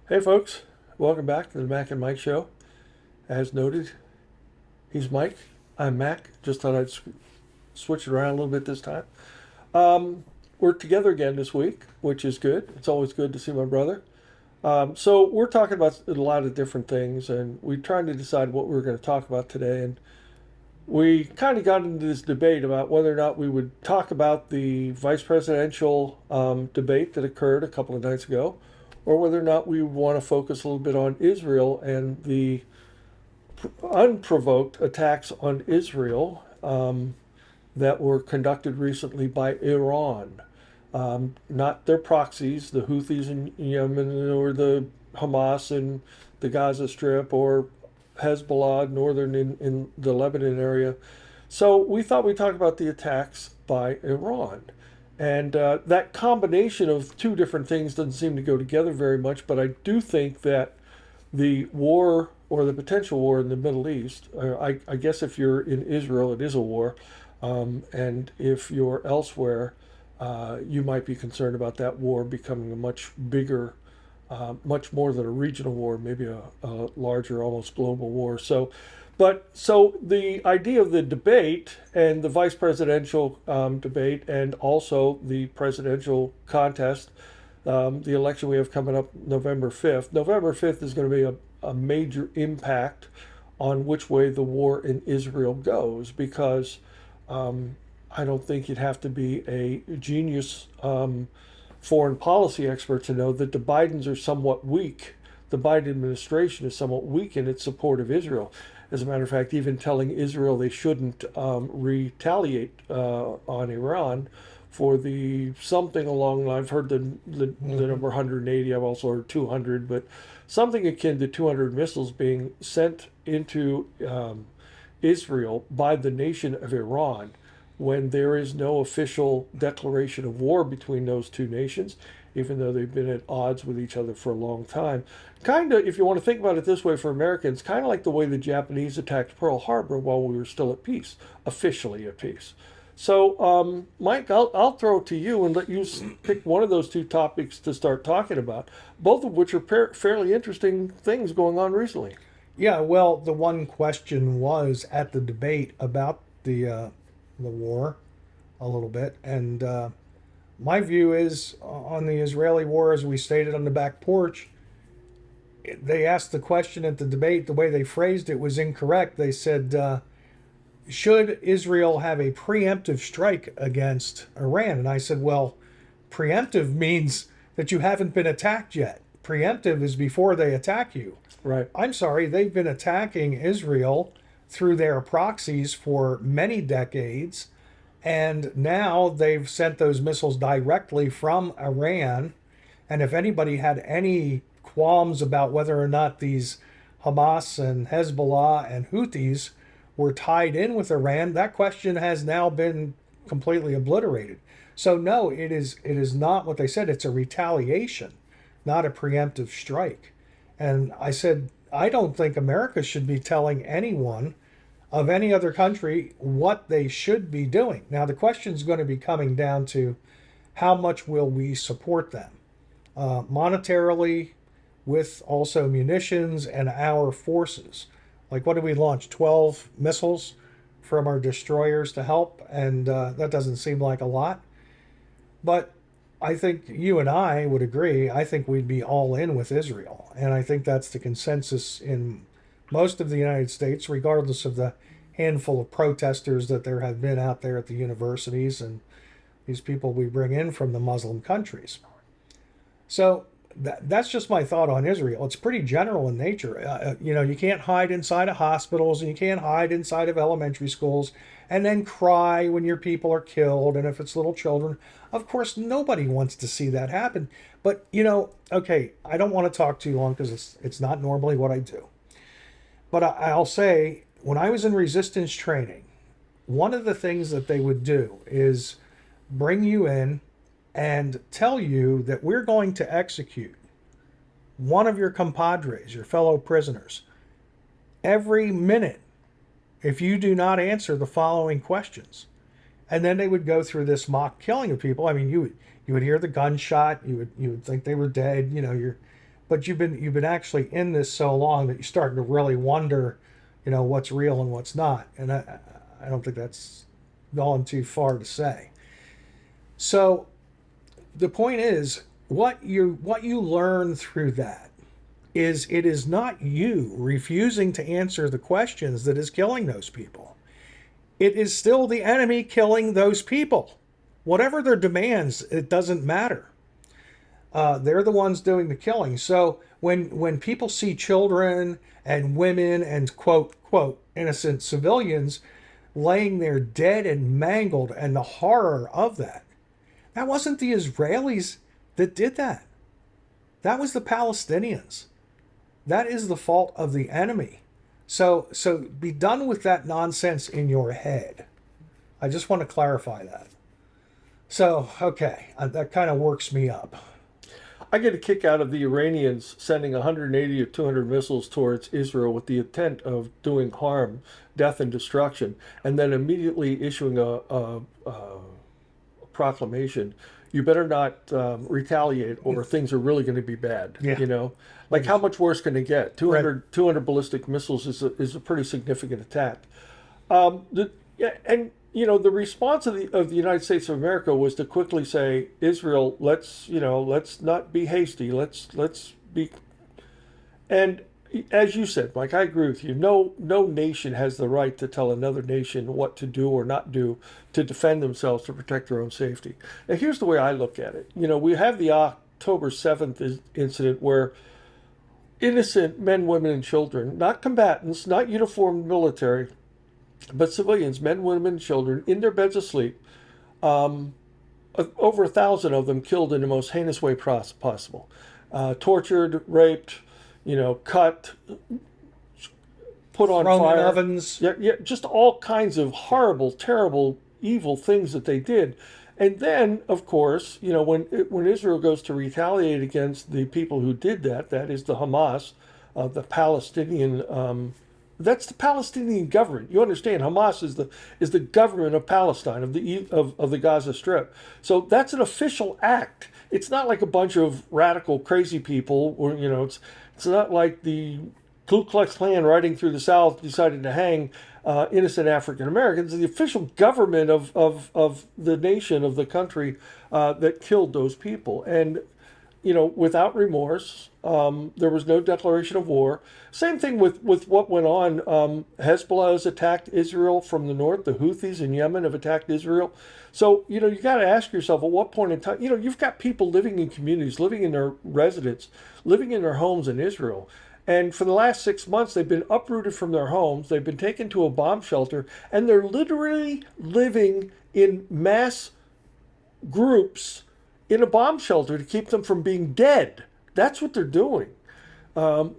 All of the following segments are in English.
Hey folks, welcome back to the Mac and Mike Show. As noted, he's Mike, I'm Mac. Just thought I'd switch it around a little bit this time. We're together again this week, which is good. It's always good to see my brother. So we're talking about a lot of different things, and we're trying to decide what we're going to talk about today. And we kind of got into this debate about whether or not we would talk about the vice presidential debate that occurred a couple of nights ago, or whether or not we want to focus a little bit on Israel and the unprovoked attacks on Israel that were conducted recently by Iran. Not their proxies, the Houthis in Yemen or the Hamas in the Gaza Strip or Hezbollah, northern in the Lebanon area. So we thought we'd talk about the attacks by Iran. And that combination of two different things doesn't seem to go together very much, but I do think that the war or the potential war in the Middle East, I guess if you're in Israel, it is a war. And if you're elsewhere, you might be concerned about that war becoming a much bigger, much more than a regional war, maybe a larger, almost global war. So the idea of the debate and the vice presidential debate, and also the presidential contest, the election we have coming up November 5th. November 5th is going to be a major impact on which way the war in Israel goes, because I don't think you'd have to be a genius foreign policy expert to know that the Bidens are somewhat weak. The Biden administration is somewhat weak in its support of Israel. As a matter of fact, even telling Israel they shouldn't retaliate on Iran for the something along, I've heard the number 180, I've also heard 200, but something akin to 200 missiles being sent into Israel by the nation of Iran, when there is no official declaration of war between those two nations, even though they've been at odds with each other for a long time. Kind of, if you want to think about it this way for Americans, kind of like the way the Japanese attacked Pearl Harbor while we were still at peace, officially at peace. So, Mike, I'll throw it to you and let you pick one of those two topics to start talking about, both of which are fairly interesting things going on recently. Yeah, well, the one question was at the debate about the war a little bit, and my view is on the Israeli war, as we stated on the back porch. They asked the question at the debate. The way they phrased it was incorrect. They said, "Should Israel have a preemptive strike against Iran?" And I said, "Well, preemptive means that you haven't been attacked yet. Preemptive is before they attack you." Right. I'm sorry, they've been attacking Israel through their proxies for many decades, and now they've sent those missiles directly from Iran. And if anybody had any qualms about whether or not these Hamas and Hezbollah and Houthis were tied in with Iran, that question has now been completely obliterated. So no, it is not what they said. It's a retaliation, not a preemptive strike. And I said, I don't think America should be telling anyone of any other country what they should be doing. Now, the question is going to be coming down to how much will we support them monetarily, with also munitions and our forces. Like, what did we launch? 12 missiles from our destroyers to help, and that doesn't seem like a lot. But I think you and I would agree. I think we'd be all in with Israel. And I think that's the consensus in most of the United States, regardless of the handful of protesters that there have been out there at the universities and these people we bring in from the Muslim countries. So that's just my thought on Israel. It's pretty general in nature. You can't hide inside of hospitals, and you can't hide inside of elementary schools and then cry when your people are killed. And if it's little children, of course, nobody wants to see that happen. But, okay, I don't want to talk too long because it's not normally what I do. But I'll say, when I was in resistance training, one of the things that they would do is bring you in and tell you that we're going to execute one of your compadres, your fellow prisoners, every minute if you do not answer the following questions. And then they would go through this mock killing of people. I mean, you would hear the gunshot, you would think they were dead. Your but you've been actually in this so long that you're starting to really wonder, what's real and what's not. And I don't think that's gone too far to say. So the point is, what you learn through that is it is not you refusing to answer the questions that is killing those people. It is still the enemy killing those people. Whatever their demands, it doesn't matter. They're the ones doing the killing. So when people see children and women and quote innocent civilians laying there dead and mangled, and the horror of that, that wasn't the Israelis that did that. That was the Palestinians. That is the fault of the enemy. So be done with that nonsense in your head. I just want to clarify that. So, okay, that kind of works me up. I get a kick out of the Iranians sending 180 or 200 missiles towards Israel with the intent of doing harm, death, and destruction, and then immediately issuing a proclamation. You better not retaliate, or things are really going to be bad. Yeah. You know, like how much worse can it get? 200 ballistic missiles is a pretty significant attack. Yeah, and the response of the United States of America was to quickly say, Israel, let's not be hasty. Let's be. And as you said, Mike, I agree with you. No nation has the right to tell another nation what to do or not do to defend themselves, to protect their own safety. Now, here's the way I look at it. We have the October 7th incident where innocent men, women, and children, not combatants, not uniformed military, but civilians, men, women, and children, in their beds asleep, over 1,000 of them killed in the most heinous way possible, tortured, raped, cut, put on Thrown in fire, ovens. yeah, just all kinds of horrible, terrible, evil things that they did. And then, of course, when Israel goes to retaliate against the people who did that, that is the Hamas, the Palestinian. That's the Palestinian government. You understand? Hamas is the government of Palestine, of the Gaza Strip. So that's an official act. It's not like a bunch of radical, crazy people, or it's not like the Ku Klux Klan riding through the South decided to hang innocent African Americans. The official government of the nation, of the country, that killed those people. And without remorse. There was no declaration of war. Same thing with what went on. Hezbollah has attacked Israel from the north. The Houthis in Yemen have attacked Israel. So, you got to ask yourself, at what point in time, you've got people living in communities, living in their residence, living in their homes in Israel. And for the last 6 months, they've been uprooted from their homes. They've been taken to a bomb shelter, and they're literally living in mass groups in a bomb shelter to keep them from being dead. That's what they're doing. Um,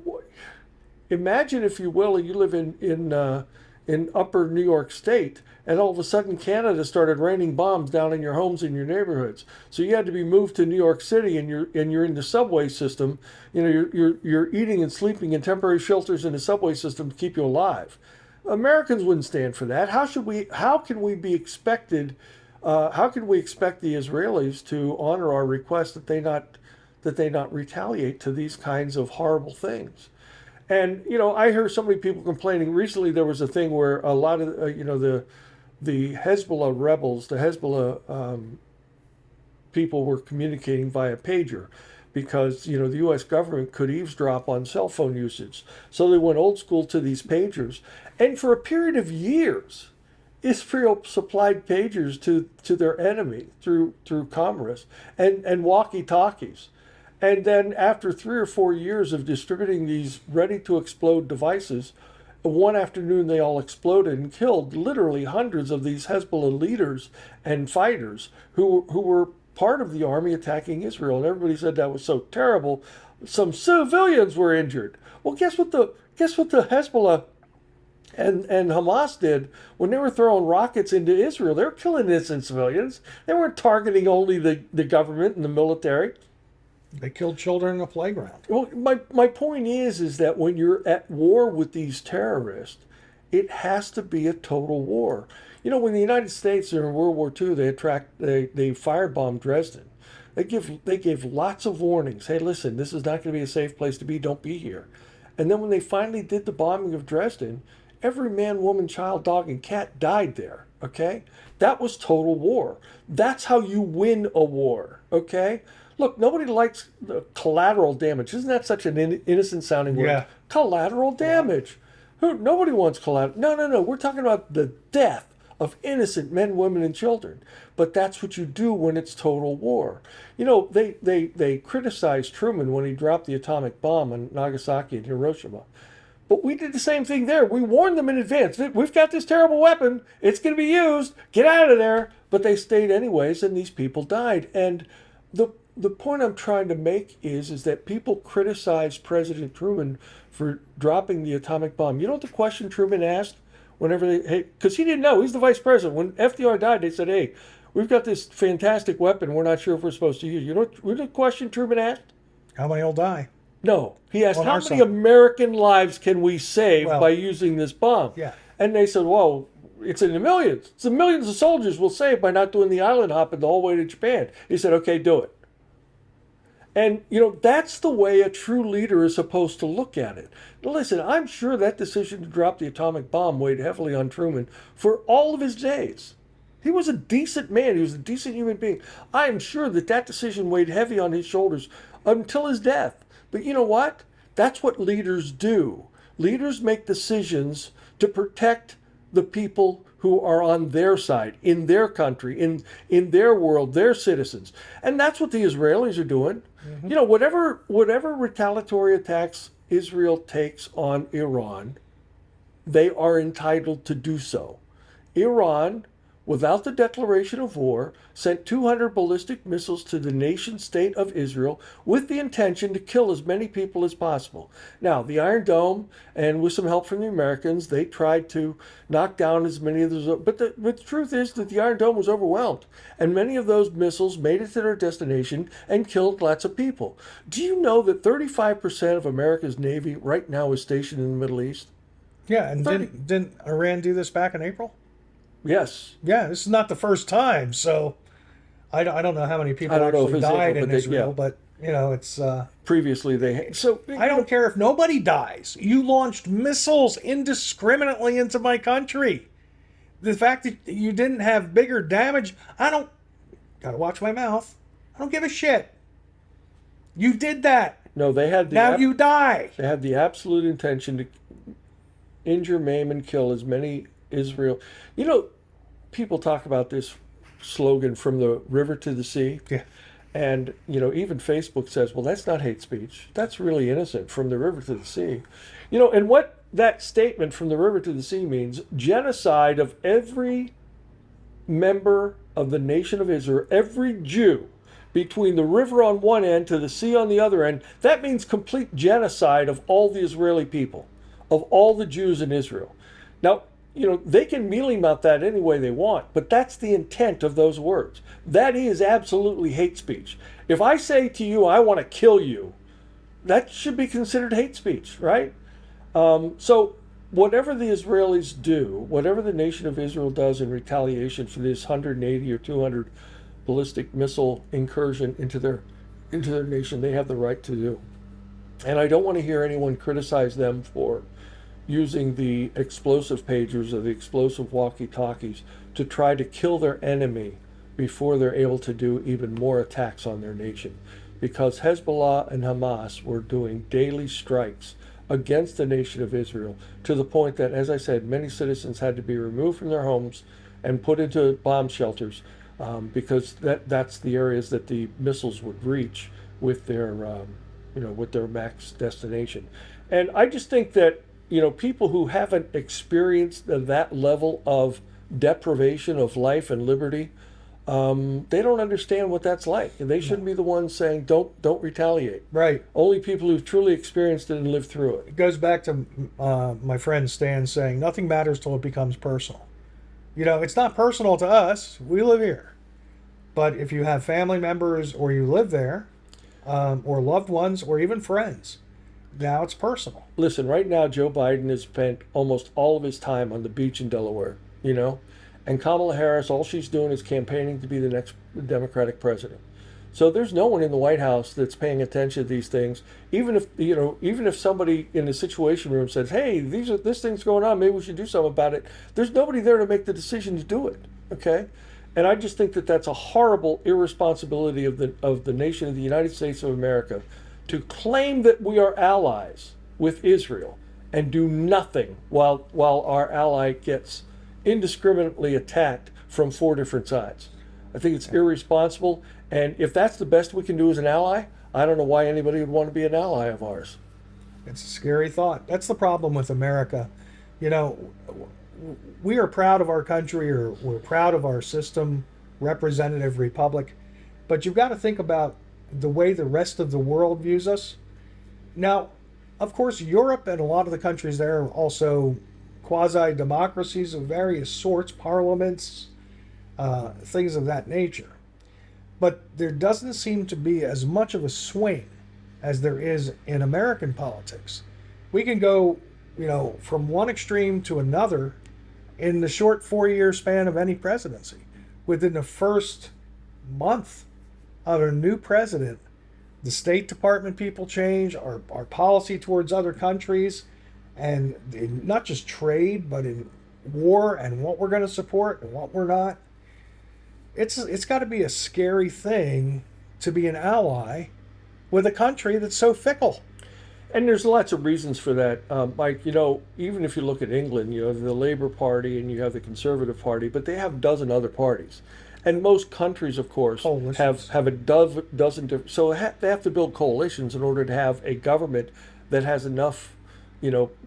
Imagine, if you will, you live in upper New York State, and all of a sudden Canada started raining bombs down in your homes in your neighborhoods. So you had to be moved to New York City, and you're in the subway system. You're eating and sleeping in temporary shelters in the subway system to keep you alive. Americans wouldn't stand for that. How can we be expected? How can we expect the Israelis to honor our request that they not retaliate to these kinds of horrible things? And I hear so many people complaining. Recently, there was a thing where a lot of the Hezbollah rebels, the Hezbollah people, were communicating via pager, because the U.S. government could eavesdrop on cell phone usage. So they went old school to these pagers, and for a period of years, Israel supplied pagers to their enemy through commerce and walkie-talkies. And then after 3 or 4 years of distributing these ready-to-explode devices, one afternoon they all exploded and killed literally hundreds of these Hezbollah leaders and fighters who were part of the army attacking Israel. And everybody said that was so terrible. Some civilians were injured. Well, guess what the Hezbollah and Hamas did when they were throwing rockets into Israel? They were killing innocent civilians. They weren't targeting only the government and the military. They killed children in the playground. Well, my point is that when you're at war with these terrorists, it has to be a total war. When the United States during World War II, they firebombed Dresden. They gave lots of warnings. Hey, listen, this is not going to be a safe place to be. Don't be here. And then when they finally did the bombing of Dresden, every man, woman, child, dog, and cat died there. Okay, that was total war. That's how you win a war. Okay. Look, nobody likes the collateral damage. Isn't that such an innocent sounding word? Yeah. Collateral damage. Nobody wants collateral. No, no, no. We're talking about the death of innocent men, women, and children. But that's what you do when it's total war. You know, they criticized Truman when he dropped the atomic bomb on Nagasaki and Hiroshima. But we did the same thing there. We warned them in advance. We've got this terrible weapon. It's going to be used. Get out of there. But they stayed anyways, and these people died. And the point I'm trying to make is that people criticize President Truman for dropping the atomic bomb. You know what the question Truman asked whenever because he didn't know. He's the vice president. When FDR died, they said, hey, we've got this fantastic weapon. We're not sure if we're supposed to use it. You know what the question Truman asked? How many will die? No. He asked, On how our many side. American lives can we save Well, by using this bomb? yeah. And they said, well, it's in the millions. It's the millions of soldiers we'll save by not doing the island hopping the whole way to Japan. He said, okay, do it. And, you know, that's the way a true leader is supposed to look at it. Now, listen, I'm sure that decision to drop the atomic bomb weighed heavily on Truman for all of his days. He was a decent man. He was a decent human being. I am sure that decision weighed heavy on his shoulders until his death. But you know what? That's what leaders do. Leaders make decisions to protect the people who are on their side, in their country, in their world, their citizens. And that's what the Israelis are doing. Mm-hmm. You know, whatever retaliatory attacks Israel takes on Iran, they are entitled to do so. Iran, without the declaration of war, sent 200 ballistic missiles to the nation state of Israel with the intention to kill as many people as possible. Now, the Iron Dome, and with some help from the Americans, they tried to knock down as many of those. But the truth is that the Iron Dome was overwhelmed, and many of those missiles made it to their destination and killed lots of people. Do you know that 35% of America's Navy right now is stationed in the Middle East? Yeah, and didn't Iran do this back in April? Yes. Yeah, this is not the first time, so I don't know how many people actually died in Israel, but you know, it's previously they had. So I don't care if nobody dies. You launched missiles indiscriminately into my country. The fact that you didn't have bigger damage, gotta watch my mouth. I don't give a shit. You did that. No, they had you die. They had the absolute intention to injure, maim, and kill as many Israel. You know, people talk about this slogan, from the river to the sea. Yeah. And, you know, even Facebook says, well, that's not hate speech. That's really innocent, from the river to the sea. You know, and what that statement, from the river to the sea, means genocide of every member of the nation of Israel, every Jew, between the river on one end to the sea on the other end. That means complete genocide of all the Israeli people, of all the Jews in Israel. Now, you know, they can mealy mouth that any way they want, but that's the intent of those words. That is absolutely hate speech. If I say to you, I want to kill you, that should be considered hate speech, right? So whatever the Israelis do, whatever the nation of Israel does in retaliation for this 180 or 200 ballistic missile incursion into their nation, they have the right to do. And I don't want to hear anyone criticize them for using the explosive pagers or the explosive walkie-talkies to try to kill their enemy before they're able to do even more attacks on their nation. Because Hezbollah and Hamas were doing daily strikes against the nation of Israel, to the point that, as I said, many citizens had to be removed from their homes and put into bomb shelters, because that's the areas that the missiles would reach with their with their max destination. And I just think that, you know, people who haven't experienced that level of deprivation of life and liberty, they don't understand what that's like, and they shouldn't be the ones saying don't retaliate. Right. Only people who've truly experienced it and lived through it. It goes back to my friend Stan saying nothing matters till it becomes personal. You know, it's not personal to us. We live here, but if you have family members or you live there, or loved ones, or even friends, now it's personal. Listen, right now Joe Biden has spent almost all of his time on the beach in Delaware, and Kamala Harris, all she's doing is campaigning to be the next Democratic president. So there's no one in the White House that's paying attention to these things. Even if somebody in the Situation Room says, "Hey, this thing's going on. Maybe we should do something about it." There's nobody there to make the decision to do it. Okay, and I just think that that's a horrible irresponsibility of the nation of the United States of America to claim that we are allies with Israel and do nothing while our ally gets indiscriminately attacked from four different sides. I think it's irresponsible, and if that's the best we can do as an ally, I don't know why anybody would want to be an ally of ours. It's a scary thought. That's the problem with America. You know, we are proud of our country, or we're proud of our system, representative republic, but you've got to think about the way the rest of the world views us. Now, of course, Europe and a lot of the countries there are also quasi democracies of various sorts, parliaments, things of that nature. But there doesn't seem to be as much of a swing as there is in American politics. We can go, from one extreme to another in the short 4-year span of any presidency. Within the first month of a new president, the State Department people change, our policy towards other countries, and in not just trade, but in war and what we're going to support and what we're not. It's got to be a scary thing to be an ally with a country that's so fickle. And there's lots of reasons for that, Mike. Even if you look at England, you have the Labour Party and you have the Conservative Party, but they have a dozen other parties. And most countries, of course, have a dozen different. So they have to build coalitions in order to have a government that has enough,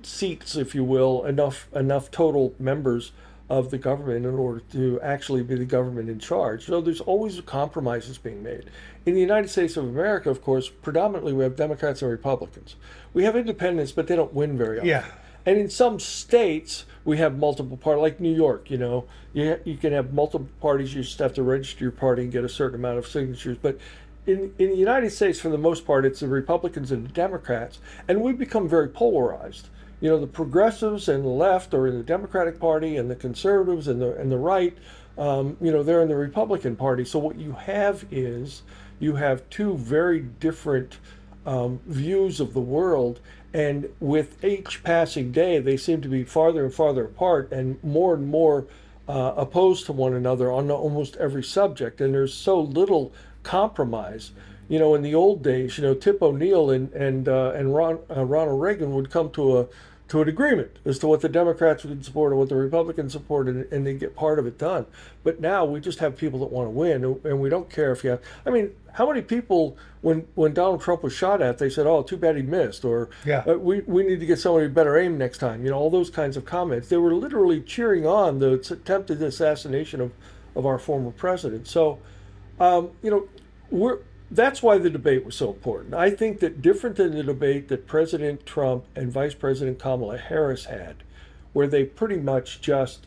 seats, if you will, enough total members of the government in order to actually be the government in charge. So there's always compromises being made. In the United States of America, of course, predominantly we have Democrats and Republicans. We have independents, but they don't win very often. Yeah. And in some states, we have multiple parties, like New York, you can have multiple parties. You just have to register your party and get a certain amount of signatures. But in the United States, for the most part, it's the Republicans and the Democrats. And we've become very polarized. The progressives and the left are in the Democratic Party, and the conservatives and the right, they're in the Republican Party. So what you have is you have two very different views of the world, and with each passing day, they seem to be farther and farther apart and more opposed to one another on almost every subject. And there's so little compromise. In the old days, Tip O'Neill and Ronald Reagan would come to an agreement as to what the Democrats would support and what the Republicans support, and they get part of it done. But now we just have people that want to win, and we don't care if you have. I mean, how many people, when Donald Trump was shot at, they said, "Oh, too bad he missed," or we need to get somebody better aim next time. All those kinds of comments. They were literally cheering on the attempted assassination of our former president. So, that's why the debate was so important. I think that different than the debate that President Trump and Vice President Kamala Harris had, where they pretty much just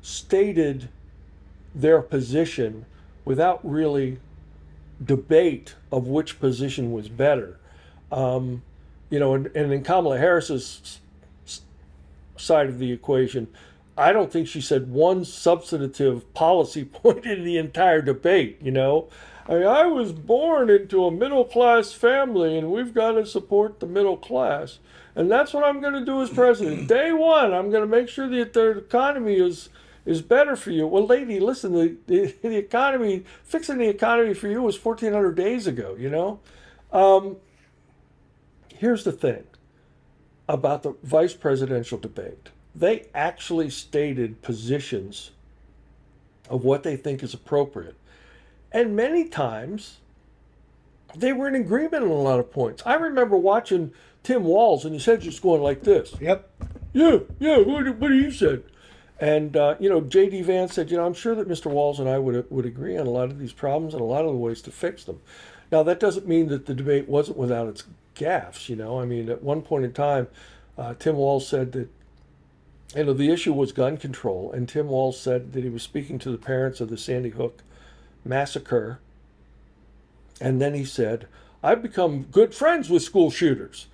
stated their position without really debate of which position was better. And in Kamala Harris's side of the equation, I don't think she said one substantive policy point in the entire debate, I was born into a middle-class family, and we've got to support the middle class. And that's what I'm going to do as president. Day one, I'm going to make sure that the economy is better for you. Well, lady, listen, the economy, fixing the economy for you was 1,400 days ago, Here's the thing about the vice presidential debate. They actually stated positions of what they think is appropriate. And many times, they were in agreement on a lot of points. I remember watching Tim Walz, and his head just going like this. Yep. Yeah, what do you said? And, J.D. Vance said, I'm sure that Mr. Walz and I would agree on a lot of these problems and a lot of the ways to fix them. Now, that doesn't mean that the debate wasn't without its gaffes, I mean, at one point in time, Tim Walz said that, the issue was gun control, and Tim Walz said that he was speaking to the parents of the Sandy Hook massacre, and then he said, "I've become good friends with school shooters."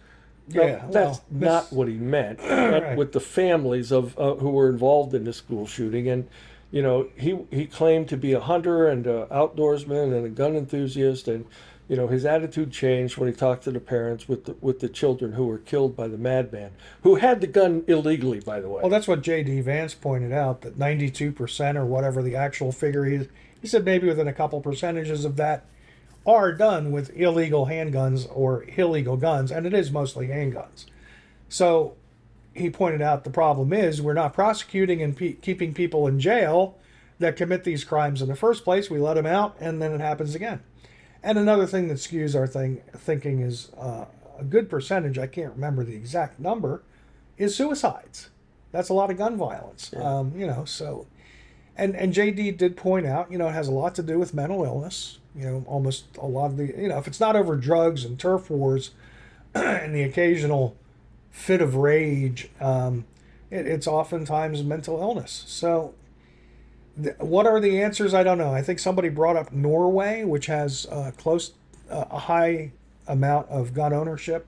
Yeah, that's not what he meant. He meant with the families of who were involved in the school shooting, and he claimed to be a hunter and an outdoorsman and a gun enthusiast, and his attitude changed when he talked to the parents with the children who were killed by the madman, who had the gun illegally, by the way. Well, that's what J.D. Vance pointed out, that 92% or whatever the actual figure is. He said maybe within a couple percentages of that are done with illegal handguns or illegal guns, and it is mostly handguns. So he pointed out the problem is we're not prosecuting and keeping people in jail that commit these crimes in the first place. We let them out, and then it happens again. And another thing that skews our thinking is a good percentage, I can't remember the exact number, is suicides. That's a lot of gun violence. Yeah. So, and JD did point out, it has a lot to do with mental illness. Almost a lot of the, if it's not over drugs and turf wars and the occasional fit of rage, it's oftentimes mental illness. So, what are the answers? I don't know. I think somebody brought up Norway, which has a high amount of gun ownership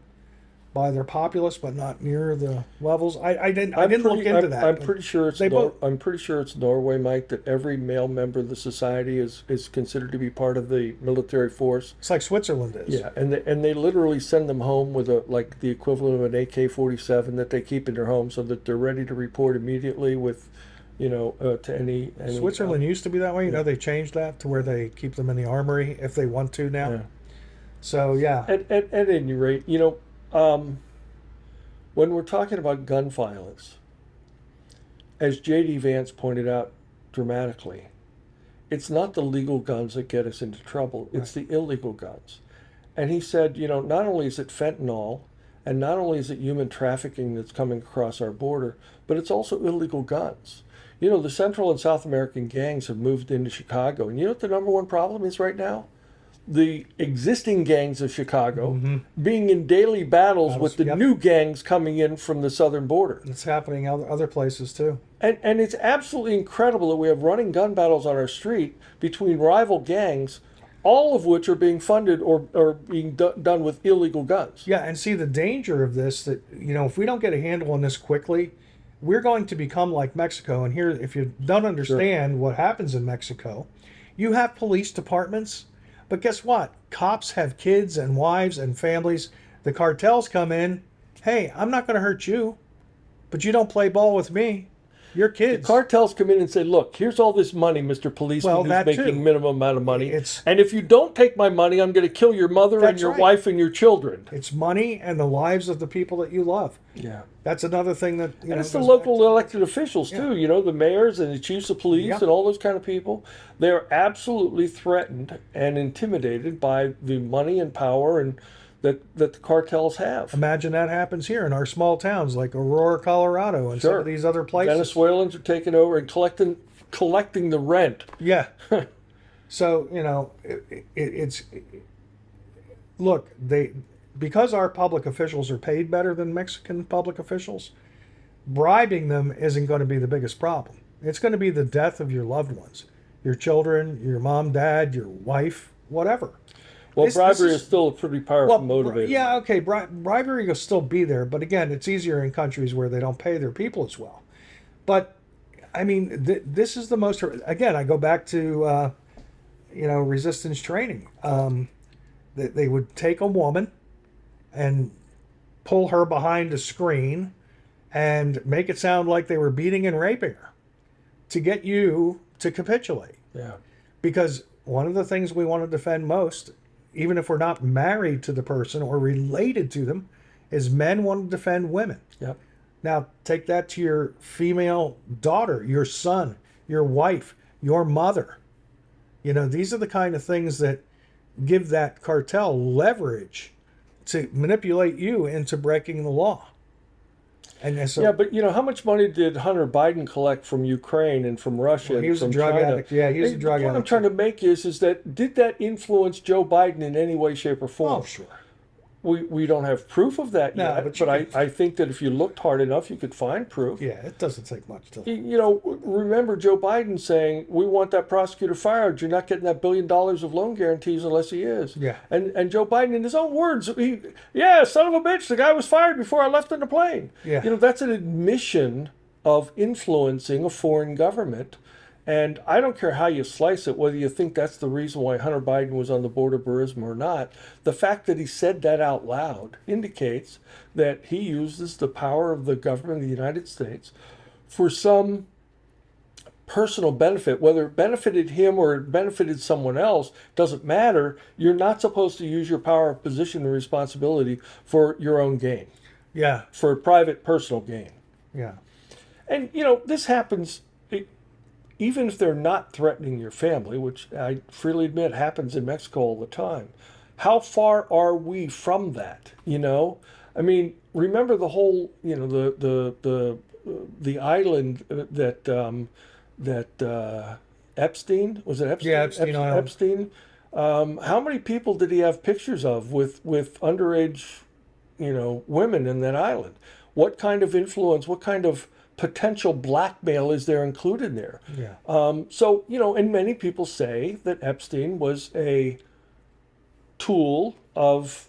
by their populace, but not near the levels. I didn't look into that. I'm pretty sure it's Norway, Mike. That every male member of the society is considered to be part of the military force. It's like Switzerland is. Yeah, and they literally send them home with like the equivalent of an AK-47 that they keep in their home, so that they're ready to report immediately with. To any Switzerland used to be that way. They changed that to where they keep them in the armory if they want to now. Yeah. So yeah. At any rate, when we're talking about gun violence, as J.D. Vance pointed out dramatically, it's not the legal guns that get us into trouble. It's the illegal guns. And he said, not only is it fentanyl, and not only is it human trafficking that's coming across our border, but it's also illegal guns. The Central and South American gangs have moved into Chicago. And you know what the number one problem is right now? The existing gangs of Chicago being in daily battles with the new gangs coming in from the southern border. It's happening other places too. And it's absolutely incredible that we have running gun battles on our street between rival gangs, all of which are being funded or being done with illegal guns. Yeah, and see the danger of this, that, if we don't get a handle on this quickly, we're going to become like Mexico. And here, if you don't understand what happens in Mexico, you have police departments, but guess what? Cops have kids and wives and families. The cartels come in. Hey, I'm not going to hurt you, but you don't play ball with me. Your kids. The cartels come in and say, look, here's all this money, Mr. Policeman, who's making minimum amount of money. And if you don't take my money, I'm going to kill your mother and your wife and your children. It's money and the lives of the people that you love. Yeah. That's another thing that... and it's the local elected officials, too. The mayors and the chiefs of police and all those kind of people. They're absolutely threatened and intimidated by the money and power and that the cartels have. Imagine that happens here in our small towns like Aurora, Colorado, and some of these other places. Venezuelans are taking over and collecting the rent. Yeah. So, it's look, because our public officials are paid better than Mexican public officials, bribing them isn't going to be the biggest problem. It's going to be the death of your loved ones, your children, your mom, dad, your wife, whatever. Well, bribery is still a pretty powerful motivator. Yeah, okay, bribery will still be there, but again, it's easier in countries where they don't pay their people as well. But, I mean, this is the most... Again, I go back to, resistance training. They would take a woman and pull her behind a screen and make it sound like they were beating and raping her to get you to capitulate. Yeah. Because one of the things we want to defend most, even if we're not married to the person or related to them, is men want to defend women. Yep. Now, take that to your female daughter, your son, your wife, your mother. These are the kind of things that give that cartel leverage to manipulate you into breaking the law. And so, yeah, but how much money did Hunter Biden collect from Ukraine and from Russia and he was from a drug China? addict. Yeah, he was a drug addict. What I'm trying to make is that did that influence Joe Biden in any way, shape, or form? Oh, sure. We don't have proof of that yet, but I think that if you looked hard enough, you could find proof. Yeah, it doesn't take much to... Remember Joe Biden saying, we want that prosecutor fired. You're not getting that $1 billion of loan guarantees unless he is. Yeah. And Joe Biden, in his own words, son of a bitch, the guy was fired before I left in the plane. Yeah. That's an admission of influencing a foreign government And I don't care how you slice it, whether you think that's the reason why Hunter Biden was on the board of Burisma or not. The fact that he said that out loud indicates that he uses the power of the government of the United States for some personal benefit. Whether it benefited him or it benefited someone else doesn't matter. You're not supposed to use your power of position and responsibility for your own gain, Yeah. for private personal gain. Yeah. And this happens even if they're not threatening your family, which I freely admit happens in Mexico all the time. How far are we from that? I mean, remember the whole, the island that Epstein, was it Epstein? Yeah, Epstein Island. Epstein. How many people did he have pictures of with underage, women in that island? What kind of influence? What kind of potential blackmail is there included there? Yeah. So, and many people say that Epstein was a tool of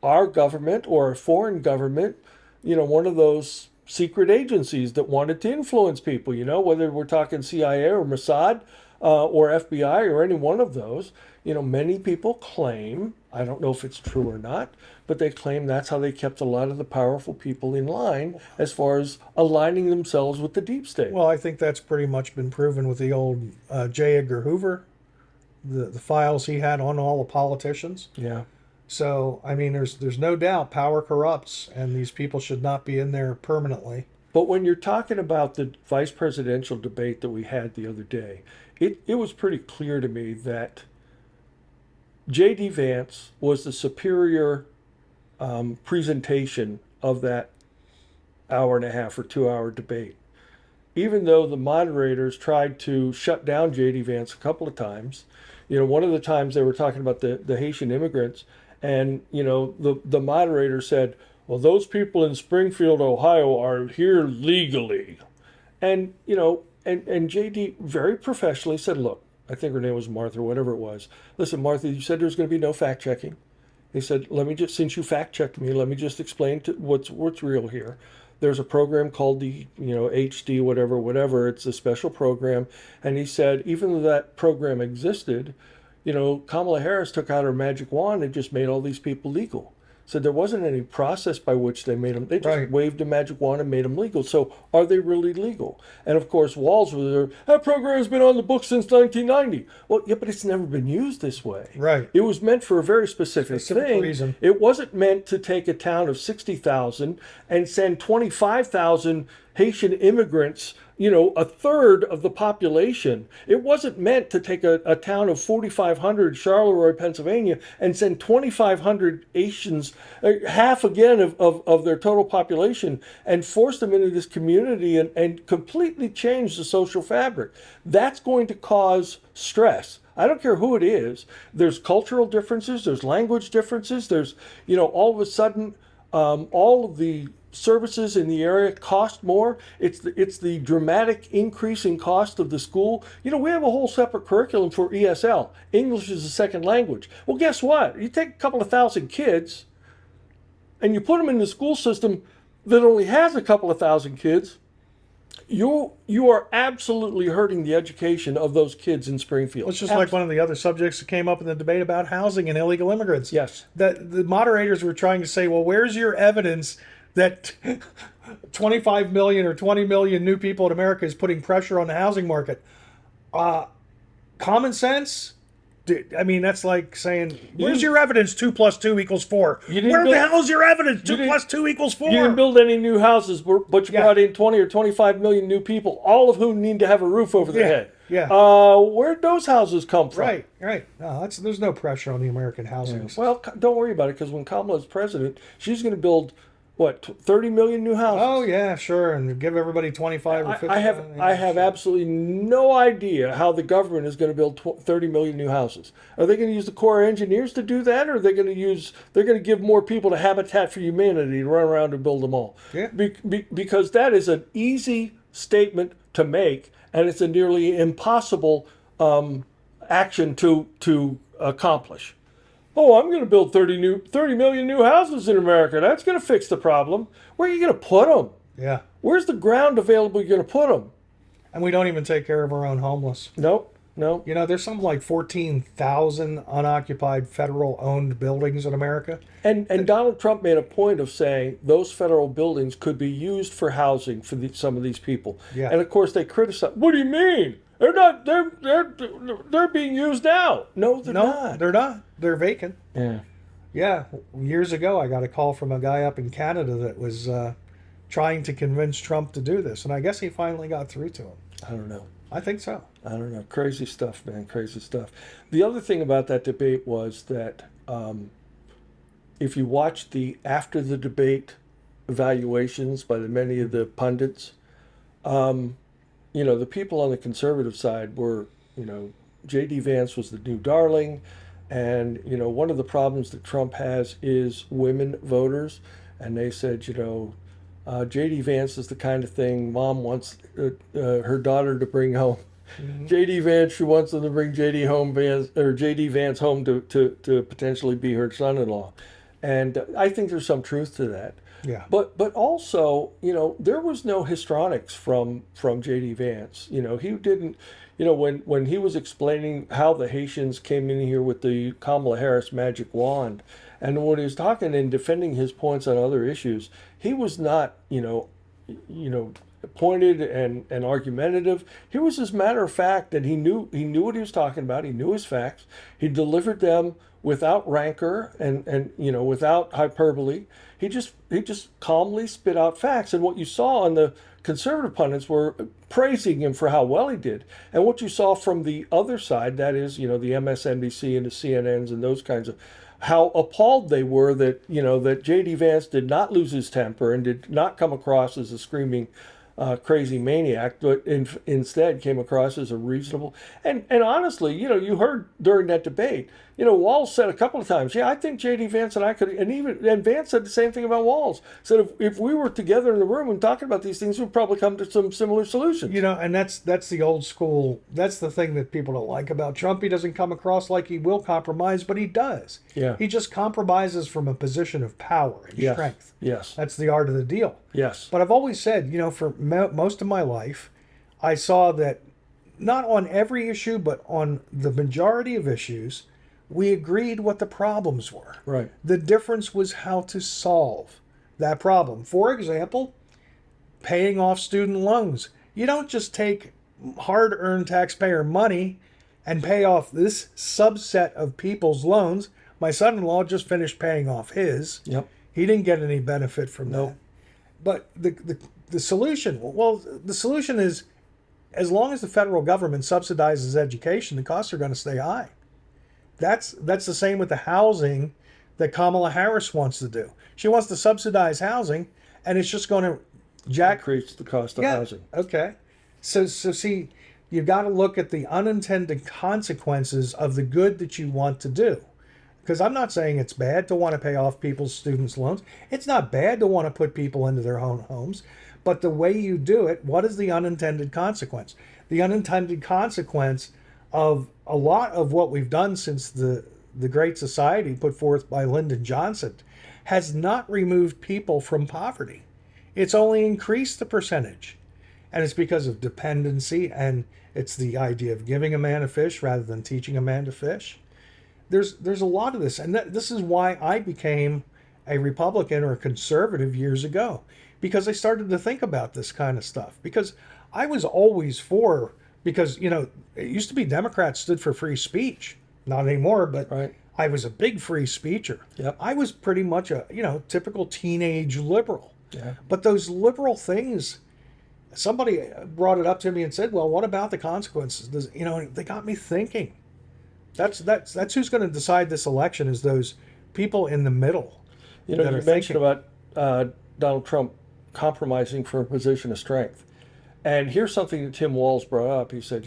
our government or a foreign government, one of those secret agencies that wanted to influence people, whether we're talking CIA or Mossad or FBI or any one of those. Many people claim, I don't know if it's true or not, but they claim that's how they kept a lot of the powerful people in line as far as aligning themselves with the deep state. Well, I think that's pretty much been proven with the old J. Edgar Hoover, the files he had on all the politicians. Yeah. So, I mean, there's no doubt power corrupts, and these people should not be in there permanently. But when you're talking about the vice presidential debate that we had the other day, it was pretty clear to me that J.D. Vance was the superior presentation of that hour and a half or 2 hour debate. Even though the moderators tried to shut down J.D. Vance a couple of times, one of the times they were talking about the Haitian immigrants, and the moderator said, well, those people in Springfield, Ohio are here legally. And and JD very professionally said, look, I think her name was Martha or whatever it was. Listen, Martha, you said there's going to be no fact checking. He said, let me just, since you fact checked me, let me just explain what's real here. There's a program called the, HD, whatever. It's a special program. And he said, even though that program existed, Kamala Harris took out her magic wand and just made all these people legal. So there wasn't any process by which they made them. They just Right. waved a magic wand and made them legal. So are they really legal? And of course, Walz was there. That program has been on the books since 1990. Well, yeah, but it's never been used this way. Right. It was meant for a very specific thing. reason. It wasn't meant to take a town of 60,000 and send 25,000 Haitian immigrants, a third of the population. It wasn't meant to take a town of 4,500, Charleroi, Pennsylvania, and send 2,500 Haitians, half again of their total population, and force them into this community and completely change the social fabric. That's going to cause stress. I don't care who it is. There's cultural differences, there's language differences, there's, all of a sudden, all of the services in the area cost more. It's the dramatic increase in cost of the school. We have a whole separate curriculum for ESL. English is a second language. Well, guess what? You take a couple of thousand kids and you put them in the school system that only has a couple of thousand kids. You are absolutely hurting the education of those kids in Springfield. It's just like one of the other subjects that came up in the debate about housing and illegal immigrants. Yes. That the moderators were trying to say, well, where's your evidence that 25 million or 20 million new people in America is putting pressure on the housing market? Common sense? I mean, that's like saying, where's your evidence 2 + 2 = 4? Where the hell is your evidence 2 + 2 = 4? You didn't build any new houses, but you brought in 20 or 25 million new people, all of whom need to have a roof over their head. Yeah. Where'd those houses come from? Right. No, there's no pressure on the American housing. Well, don't worry about it, because when Kamala's president, she's going to build, 30 million new houses? Oh yeah, sure, and give everybody 25 or 50. I have absolutely no idea how the government is going to build 30 million new houses. Are they going to use the Corps of Engineers to do that, or are they going to give more people to Habitat for Humanity to run around and build them all? Yeah. Because that is an easy statement to make, and it's a nearly impossible action to accomplish. Oh, I'm going to build 30 million new houses in America. That's going to fix the problem. Where are you going to put them? Yeah. Where's the ground available you're going to put them? And we don't even take care of our own homeless. Nope, no. You know, there's something like 14,000 unoccupied federal owned buildings in America. And Donald Trump made a point of saying those federal buildings could be used for housing for some of these people. Yeah. And of course they criticize. What do you mean? They're not. They're being used now. No, they're No, not. they're not. They're vacant. Yeah. Yeah. Years ago, I got a call from a guy up in Canada that was trying to convince Trump to do this. And I guess he finally got through to him. I don't know. I think so. I don't know. Crazy stuff, man. Crazy stuff. The other thing about that debate was that if you watch the after the debate evaluations by many of the pundits, the people on the conservative side were, J.D. Vance was the new darling. And, one of the problems that Trump has is women voters. And they said, J.D. Vance is the kind of thing mom wants her daughter to bring home. Mm-hmm. J.D. Vance, she wants them to bring J.D. Vance home to potentially be her son-in-law. And I think there's some truth to that. Yeah. But also, there was no histrionics from J.D. Vance. He didn't, when he was explaining how the Haitians came in here with the Kamala Harris magic wand, and when he was talking and defending his points on other issues, he was not, pointed and argumentative. He was as matter of fact that he knew what he was talking about. He knew his facts. He delivered them without rancor and without hyperbole. He just calmly spit out facts. And what you saw on the conservative pundits were praising him for how well he did. And what you saw from the other side, that is, the MSNBC and the CNNs and those kinds of, how appalled they were that, that J.D. Vance did not lose his temper and did not come across as a screaming crazy maniac, but instead came across as a reasonable. And honestly, you heard during that debate, Walz said a couple of times, yeah, I think J.D. Vance and I could, and Vance said the same thing about Walz. Said if we were together in the room and talking about these things, we'd probably come to some similar solutions. And that's the old school. That's the thing that people don't like about Trump. He doesn't come across like he will compromise, but he does. Yeah. He just compromises from a position of power and Yes. strength. Yes. That's the art of the deal. Yes. But I've always said, for most of my life, I saw that not on every issue, but on the majority of issues, we agreed what the problems were. Right. The difference was how to solve that problem. For example, paying off student loans. You don't just take hard-earned taxpayer money and pay off this subset of people's loans. My son-in-law just finished paying off his. Yep. He didn't get any benefit from that. But the solution, the solution is, as long as the federal government subsidizes education, the costs are going to stay high. That's the same with the housing that Kamala Harris wants to do. She wants to subsidize housing, and it's just going to Increase the cost of housing. Okay. So see, you've got to look at the unintended consequences of the good that you want to do. Because I'm not saying it's bad to want to pay off people's students' loans. It's not bad to want to put people into their own homes. But the way you do it, what is the unintended consequence? The unintended consequence of a lot of what we've done since the Great Society put forth by Lyndon Johnson has not removed people from poverty. It's only increased the percentage. And it's because of dependency, and it's the idea of giving a man a fish rather than teaching a man to fish. There's a lot of this, and this is why I became a Republican or a conservative years ago, because I started to think about this kind of stuff. Because I was always for, because it used to be Democrats stood for free speech, not anymore, but Right. I was a big free speecher. Yep. I was pretty much a typical teenage liberal. Yeah. But those liberal things, somebody brought it up to me and said, "Well, what about the consequences?" They got me thinking. That's who's going to decide this election, is those people in the middle. You that are mentioned thinking. about Donald Trump compromising for a position of strength. And here's something that Tim Walz brought up. He said,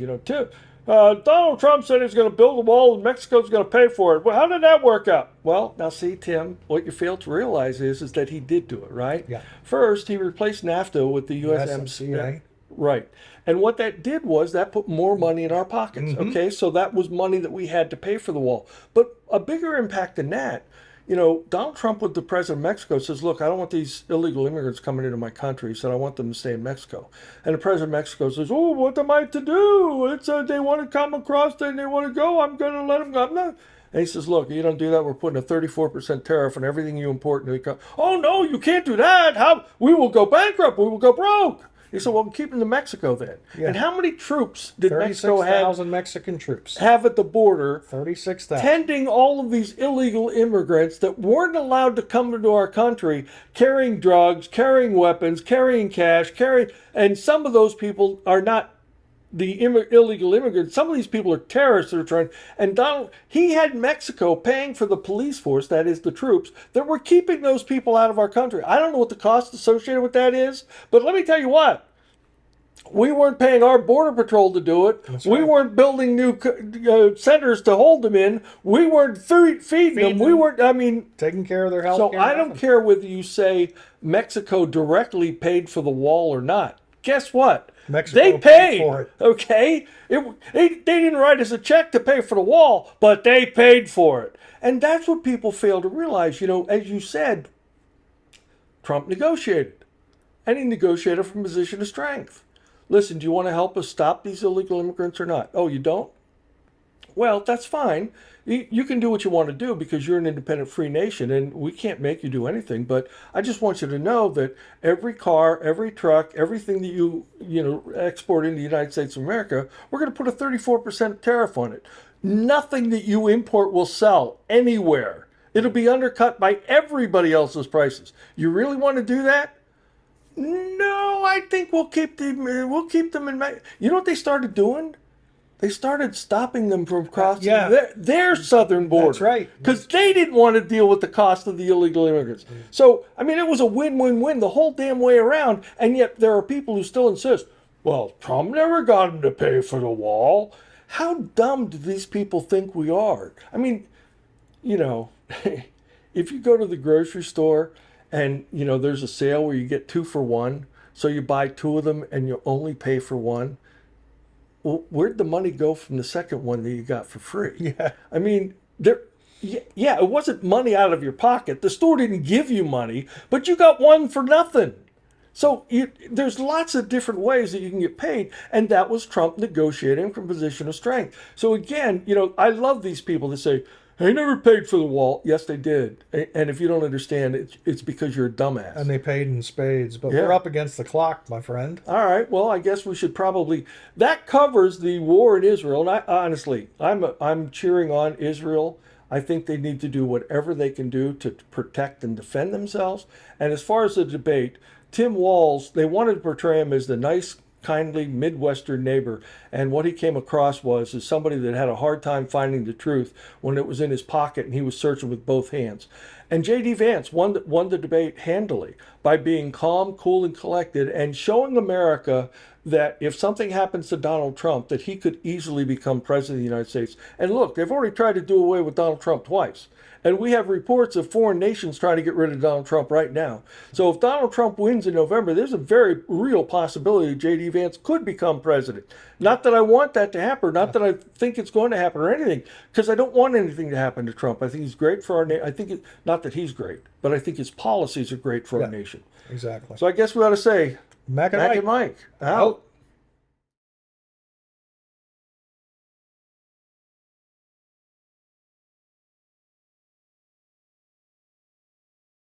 Donald Trump said he's going to build a wall and Mexico's going to pay for it. Well, how did that work out? Well, now see, Tim, what you fail to realize is that he did do it, right? Yeah. First, he replaced NAFTA with the USMCA. Right. And what that did was that put more money in our pockets. Mm-hmm. Okay, so that was money that we had to pay for the wall. But a bigger impact than that, Donald Trump, with the president of Mexico, says, look, I don't want these illegal immigrants coming into my country. He said, I want them to stay in Mexico. And the president of Mexico says, oh, what am I to do? They want to come across and they want to go. I'm going to let them go. I'm not. And he says, look, you don't do that. We're putting a 34% tariff on everything you import into the country. Oh, no, you can't do that. How? We will go bankrupt. We will go broke. He said, well, keep them to Mexico then. Yeah. And how many troops did Mexico have 36,000 Mexican troops. have at the border 36,000. tending all of these illegal immigrants that weren't allowed to come into our country, carrying drugs, carrying weapons, carrying cash, and some of those people are not the illegal immigrants. Some of these people are terrorists that are trying. And he had Mexico paying for the police force, that is the troops, that were keeping those people out of our country. I don't know what the cost associated with that is, but let me tell you what. We weren't paying our border patrol to do it. That's We right. weren't building new centers to hold them in. We weren't feeding them. We weren't. I mean, Taking care of their health so care. I don't nothing. care whether you say Mexico directly paid for the wall or not. Guess what? Mexico They paid paid for it. Okay, they didn't write us a check to pay for the wall, but they paid for it, and that's what people fail to realize. As you said, Trump negotiated, and he negotiated from a position of strength. Listen, do you want to help us stop these illegal immigrants or not? Oh, you don't? Well, that's fine. You can do what you want to do because you're an independent free nation and we can't make you do anything. But I just want you to know that every car, every truck, everything that you export into the United States of America, we're going to put a 34% tariff on it. Nothing that you import will sell anywhere. It'll be undercut by everybody else's prices. You really want to do that? No, I think we'll keep them in. You know what they started doing? They started stopping them from crossing their southern border. That's right. Because they didn't want to deal with the cost of the illegal immigrants. So, I mean, it was a win-win-win the whole damn way around. And yet there are people who still insist, well, Trump never got him to pay for the wall. How dumb do these people think we are? I mean, if you go to the grocery store and, there's a sale where you get 2 for 1, so you buy 2 of them and you only pay for 1. Well, where'd the money go from the second one that you got for free? Yeah. I mean, it wasn't money out of your pocket. The store didn't give you money, but you got 1 for nothing. So there's lots of different ways that you can get paid, and that was Trump negotiating from a position of strength. So again, I love these people that say, they never paid for the wall. Yes, they did. And if you don't understand, it's because you're a dumbass. And they paid in spades. But Yeah. we're up against the clock, my friend. All right. Well, I guess we should probably. That covers the war in Israel. And I'm cheering on Israel. I think they need to do whatever they can do to protect and defend themselves. And as far as the debate, Tim Walz, they wanted to portray him as the nice, kindly Midwestern neighbor, and what he came across was somebody that had a hard time finding the truth when it was in his pocket and he was searching with both hands. And J.D. Vance won the debate handily by being calm, cool, and collected, and showing America that if something happens to Donald Trump, that he could easily become president of the United States. And look, they've already tried to do away with Donald Trump twice. And we have reports of foreign nations trying to get rid of Donald Trump right now. So if Donald Trump wins in November, there's a very real possibility J.D. Vance could become president. Not that I want that to happen, not that I think it's going to happen or anything, because I don't want anything to happen to Trump. I think he's great for our nation. Not that he's great, but I think his policies are great for our nation. Exactly. So I guess we ought to say, Mac and Mac Mike. and Mike, out.